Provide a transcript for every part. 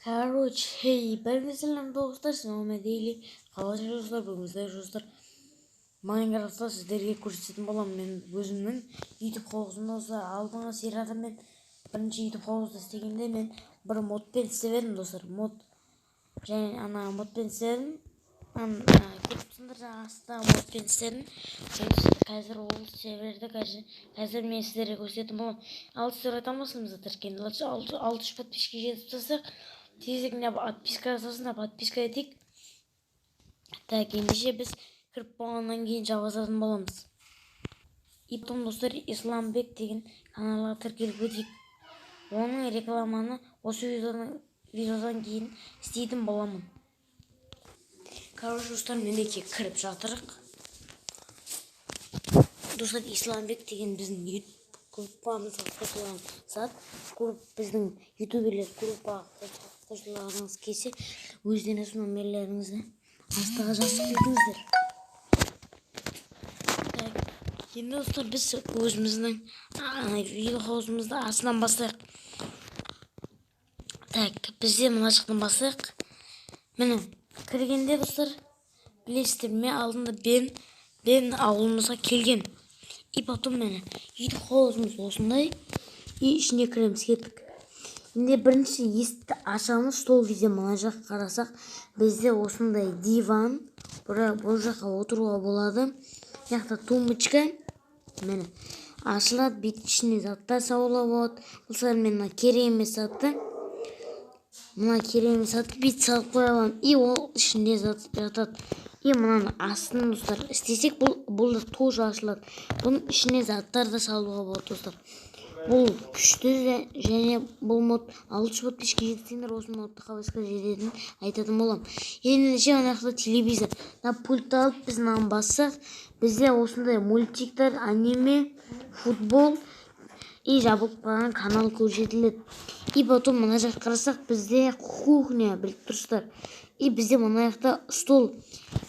Короче, бәріңіздің достар, сәлеметсіздер дейли. Қалайсыздар достар, бүгінгі достар Майнкрафтта сіздерге көрсететін боламын. Мен өзімнің YouTube қауызымда осы алдыңғы серияда мен бірінші YouTube қауызды істегенде мен бір модпен істеп едім достар. Мод және ана модпен істедім. Көріп тұрсыңдар, жаңа астында модпен істедім. Қазір ол серверді қазір мен сіздерге көрсететін боламын. Ал сіздер айтамысыңыз тіркенді 600 подписчикке жетіп тұрсақ, тезірек подписка жасасын, подписка етейік. Так, ендеше біз кіріп болғаннан кейін жалғасатын боламыз. И потом достар, Исламбек деген каналға тіркеліп өтейік. Оның рекламаны осы видеодан кейін істейтін боламын. Короче, достар, менеке кіріп жатырық. Достар, Исламбек деген біздің YouTube группамызға қосылған зат. Біздің ютуберлер группаға қосылғаныңыз келсе, өздеріңіз номерлеріңізді астыға жазып кетіңіздер. Енді достар, біз өзіміздің видео қауызымызды астынан бастайық. Так, бізде мына жақтан бастайық. Міне, кіргенде достар, білесіздер, мен алдында бен ауылымызға келген. И потом міне, видео қауызымыз осындай. И ішіне кіреміз, кеттік. Енді бірінші есікті ашамыз, сол кезде мына жаққа қарасақ, бізде осындай диван, бұл жаққа отыруға болады. Яқта тумбочка, міне, ашылады, бет ішіне заттар салуға болады. Бұл мына керек емес затты, бет салып қоя аламын. И ол ішінде зат жатады. И мынаны астын достар істесек, бұл да тоже ашылады. Бұның ішіне заттар да салуға болады достар. Бұл күшті және бұл мод 600 подписчикке жетсеңдер, осы модты қабасқа жететін айтатын болам. Ендеше ана жақта телевизор. Пульт алып біз мынаны бассақ, бізде осындай мультиктер, аниме, футбол и жабылып қалған канал көрсетіледі. И потом мына жаққа қарасақ, бізде кухня, біліп тұрсыздар. И бізде мына жақта стол.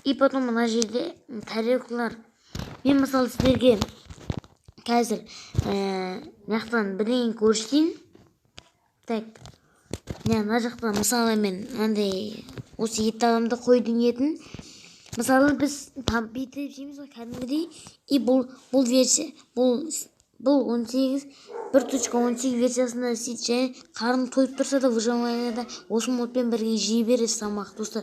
И потом мына жерде тарелкалар. Мен мысалы сіздерге қазір мынаяқтан бірдеңе көрсетейін. Так, мына жақтан мысалы мен мынандай осы ет тағамды қойдың етін. Мысалы біз бүйтіп жейміз ғой кәдімгідей. И бұл версия, бұл 1.18 версиясында істейді. Және қарны тойып тұрса да, выжимайда осы модпен бірге жей бересіз тамақ достар.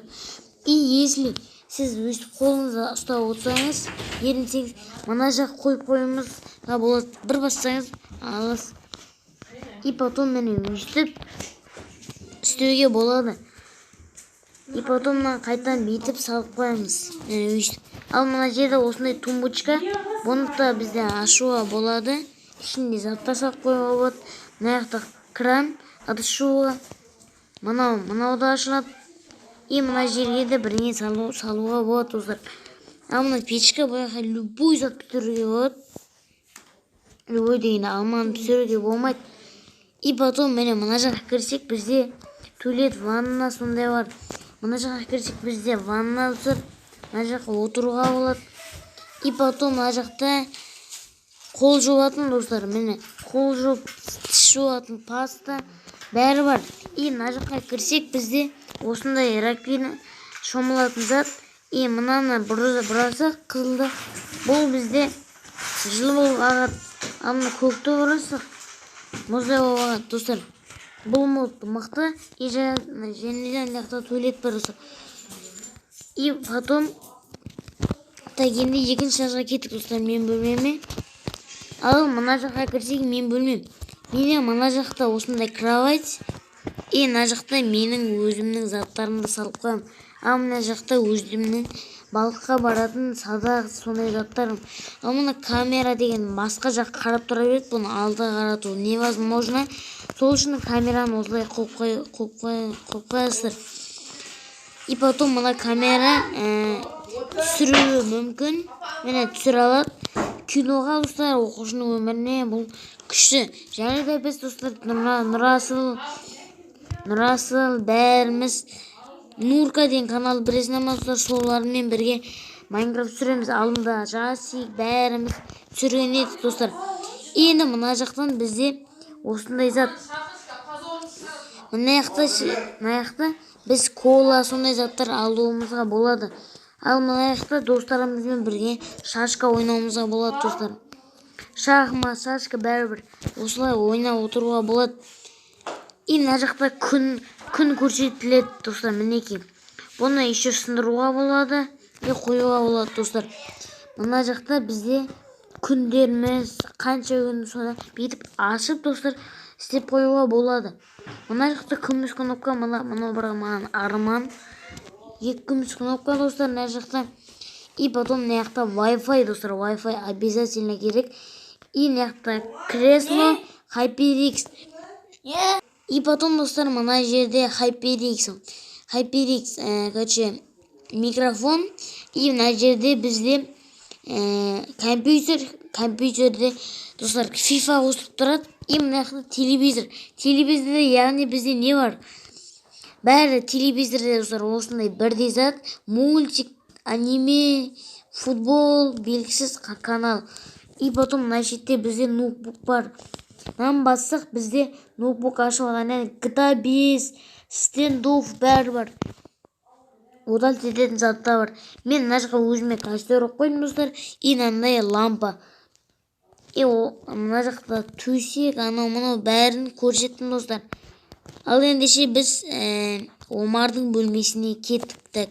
И если сіз өз қолыңызда ұстап отырсаңыз, ерінсеңіз, мына жақ қойып қойымызға болады. Бір бассаңыз, аласыз. И потом мені өйстіп істеуге болады. И потом қайтан бейтіп салып қоямыз. Ал мына жерде осындай тумбочка, бұны да бізде ашуға болады. Ішінде заттар салып қоюға болады. Мына жақта кран, ыдыс жууға. Мынау да ашылады. И мына жерге де біріне салуға болады достар. Ал мына печка, бұяққа любой зат пісіруге болады. Любой дегенде алманы пісіруге болмайды. И потом міне мына жаққа кірсек, бізде туалет, ванна сондай бар. Мына жаққа кірсек, бізде ванна тұр. Мына жаққа отыруға болады. И потом мына жақта қол жуатын достар. Міне қол жуып, тіс жуатын паста бәрі бар. И мына жаққа кірсек, бізде осындай раковина шомылатын зат. И мынаны бұрасақ қызылды. Бұл бізде жылы болып ағады. Ал мына көкті бұрасақ мұздай болып ағады достар. Бұл мод мықты. И жәнеден жақта туалет бар достар. И потом енді екінші жаққа кеттік достар, мен бөлмеме. Ал мына жаққа кірсек, мен бөлмем. Менде мына жақта осындай кровать. И мына жақта менің өзімнің заттарымды салып қоям. Ал мына жақта өзімнің балыққа баратын садақ сондай заттарым. Ал мына камера деген басқа жаққа қарап тұра береді. Бұны алдыға қарату невозможно. Сол үшін камераны осылай қойып қоясыздар. И потом мына камера түсіруі мүмкін. Міне түсіре алады. Киноға достар, оқушының өміріне бұл күшті. Және де біз достар Нұрасыл бәріміз Нурка деген канал білесіңдер ме достар, солармен бірге Майнкрафт түсіреміз. Алдында Жасик бәріміз түсірген едік достар. Енді мына жақтан бізде осындай зат мына жақта біз кола сондай заттар алуымызға болады. Ал мына жақта достарымызбен бірге шашка ойнауымызға болады достар. Шахмат, шашка бәрібір осылай ойнап отыруға болады. Мына жақта күн көрсетіледі достар, мінекей. Бұны еще сындыруға болады, қоюға болады достар. Мына жақта бізде күндеріміз қанша күн sonra бүйтіп ашып достар істеп қоюға болады. Мына жақта күміс кнопка, мына бір маған арман. 2 күміс кнопка достар мына жақта. И потом мына жақта Wi-Fi достар, Wi-Fi обязательно керек. И мына жақта кресло, HyperX. И потом достар мына жерде HyperX, короче, микрофон. И мына жерде бізде компьютерде достар FIFA қосылып тұрады. И мына жақта телевизорде яғни бізде не бар? Бәрі телевизорде достар осындай бірдей зат. Мультик, аниме, футбол, белгісіз канал. И потом мына жерде бізде ноутбук бар. Мынаны бассақ бізде ноутбук ашып алған GTA 5, стендофф бәрі бар. Удалить ететін заттар бар. Мен мына жаққа өзіме костер қойдым достар. И мынандай лампа. И мына жақта төсек, анау бәрін көрсеттім достар. Ал ендеше біз Омардың бөлмесіне кеттік.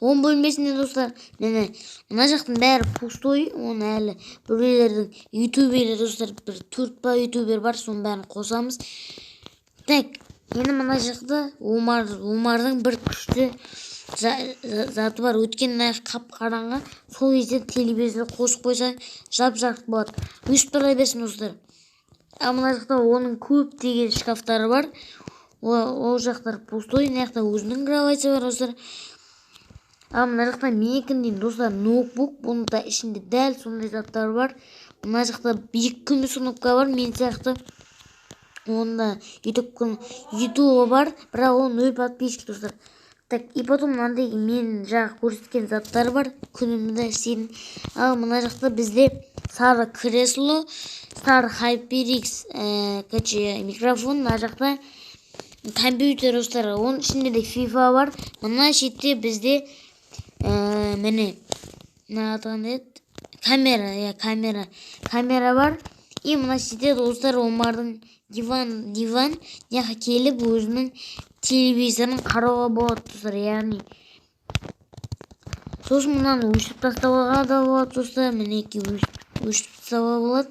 Оның бөлмесінде достар, мына жақтың бәрі пустой, оны әлі біреулердің ютуберлер достар, бір 4 ютубер бар, соның бәрін қосамыз. Так, енді мына жақта Омардың бір күшті заты бар. Өткен қап-қараңғы, сол кезде телевизор қосып қойсаң жап-жарық болады. Өшіп тұра берсін достар. Ал мына жақта оның көптеген шкафтары бар. Ол жақтар пустой, мына жақта өзінің кровати бар достар. Ал мына жақта менікін дейін достар ноутбук, бұның да ішінде дәл сондай заттар бар. Мына жақта 2 күміс кнопка бар, мен сияқты. Онда YouTube бар, бірақ ол 0 подписчик достар. Так, и потом мынандай мен жаңа көрсеткен заттар бар, күнімді істеймін. Ал мына жақта бізде сары кресло, сары HyperX, микрофон, мына жақта компьютер достар, оның ішінде де FIFA бар. Мына шетте бізде міне камера бар. И мына шетте достар Омардың диван, яға келіп өзінің телевизорын қарауға болады достар, яғни. Сосын мұнаны өшіп тастауға да болады достар, мінеки өшіп тастауға болады.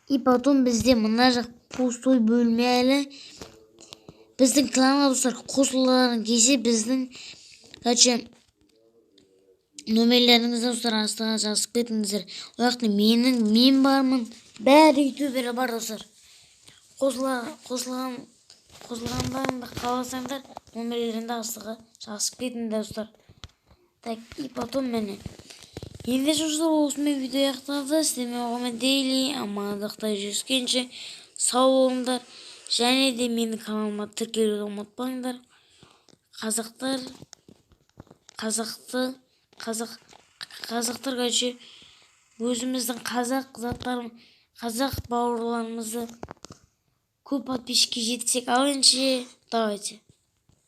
И потом бізде мына жақ пустой бөлме әлі. Біздің кланға достар қосылған кезде біздің нөмерлеріңізді достар астыға жазып кетіңіздер. Ол жақта мен бармын, бәрі ютубері бар достар. Қосылғандарыңды қаласаңдар, нөмерлеріңді астыға жазып кетіңдер достар. Так, и потом міне. Енді достар, осымен видео аяқталды. Сіздермен болған дейли, амандықта жүріскенше сау болыңдар. Және де менің каналыма тіркелуді ұмытпаңдар. Қазақтар өзіміздің қазақ бауырларымызды көп подписчикке жетсек, ал ендеше давайте.